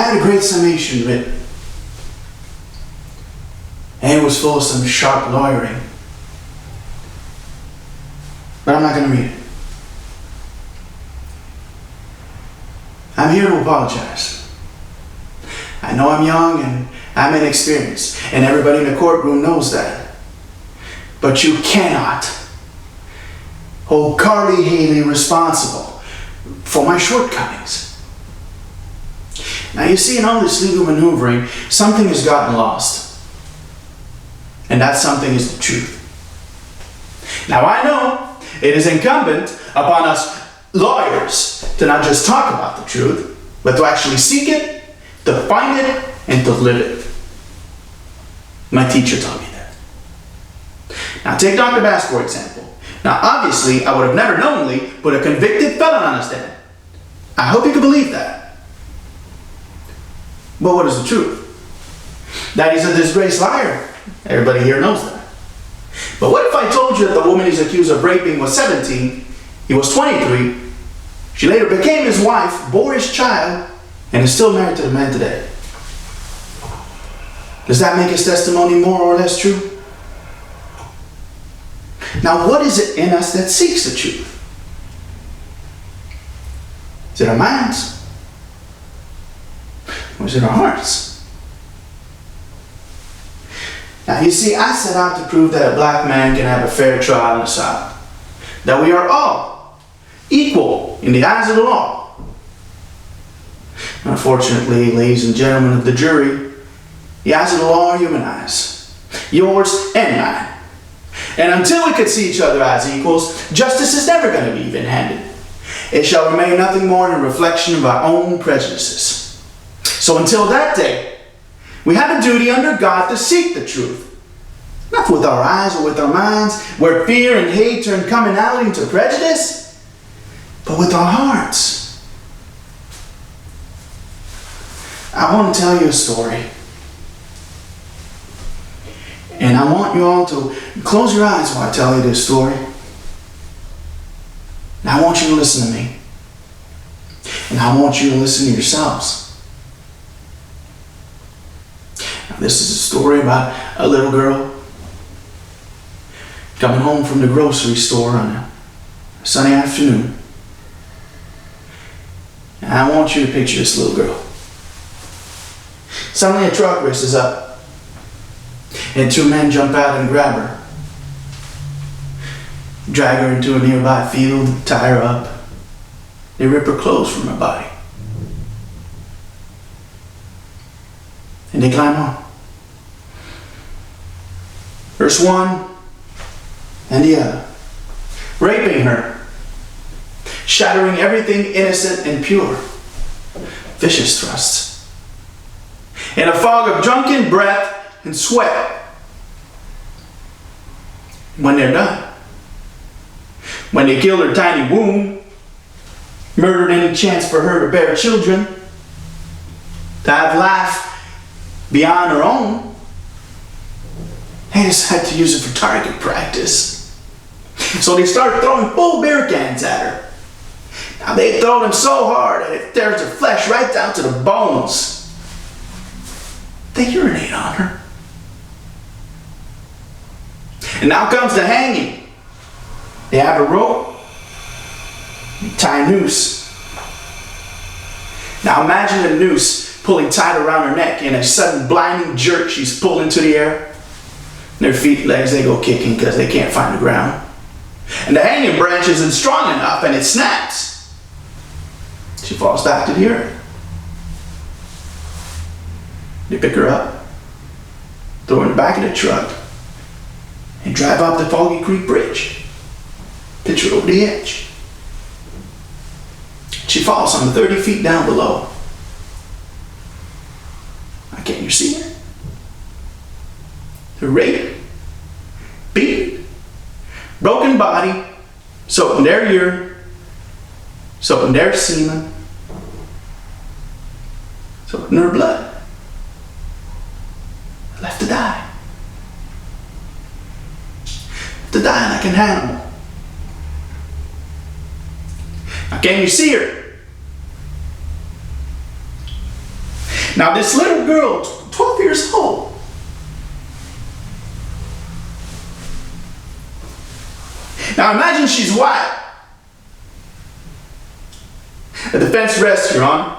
had a great summation written. And it was full of some sharp lawyering. But I'm not going to read it. I'm here to apologize. I know I'm young and I'm inexperienced, and everybody in the courtroom knows that. But you cannot hold Carly Haley responsible for my shortcomings. Now you see, in all this legal maneuvering, something has gotten lost. And that something is the truth. Now I know it is incumbent upon us lawyers to not just talk about the truth, but to actually seek it, to find it, and to live it. My teacher taught me that. Now take Dr. Bass for example. Now obviously I would have never knowingly put a convicted felon on his stand. I hope you can believe that. But what is the truth? That he's a disgraced liar. Everybody here knows that. But what if I told you that the woman he's accused of raping was 17, he was 23, she later became his wife, bore his child, and is still married to the man today? Does that make his testimony more or less true? Now, what is it in us that seeks the truth? Is it our minds? Or is it our hearts? Now, you see, I set out to prove that a black man can have a fair trial in the South. That we are all equal in the eyes of the law. Unfortunately, ladies and gentlemen of the jury, the eyes of the law are human eyes. Yours and mine. And until we could see each other as equals, justice is never going to be even-handed. It shall remain nothing more than a reflection of our own prejudices. So until that day, we have a duty under God to seek the truth. Not with our eyes or with our minds, where fear and hate turn commonality into prejudice, but with our hearts. I want to tell you a story. And I want you all to close your eyes while I tell you this story. And I want you to listen to me. And I want you to listen to yourselves. Now, this is a story about a little girl coming home from the grocery store on a sunny afternoon. And I want you to picture this little girl. Suddenly a truck races up. And two men jump out and grab her. Drag her into a nearby field, tie her up. They rip her clothes from her body. And they climb on. First one and the other. Raping her. Shattering everything innocent and pure. Vicious thrusts. In a fog of drunken breath and sweat. When they're done, when they killed her tiny womb, murdered any chance for her to bear children, to have life beyond her own, they decide to use it for target practice. So they start throwing full beer cans at her. Now they throw them so hard that it tears the flesh right down to the bones. They urinate on her. And now comes the hanging. They have a rope. They tie a noose. Now imagine a noose pulling tight around her neck. In a sudden blinding jerk, she's pulled into the air. And her feet, legs, they go kicking because they can't find the ground. And the hanging branch isn't strong enough and it snaps. She falls back to the earth. They pick her up, throw her in the back of the truck, and drive up the Foggy Creek Bridge. Pitch her over the edge. She falls some 30 feet down below. Now, can't you see her? Her raped, beaten, broken body, soaked in their urine, soaked in their semen, soaked in her blood. Left to die. To die like an animal. Now, can you see her? Now this little girl, 12 years old, now imagine she's white. A defense rests, Your Honor.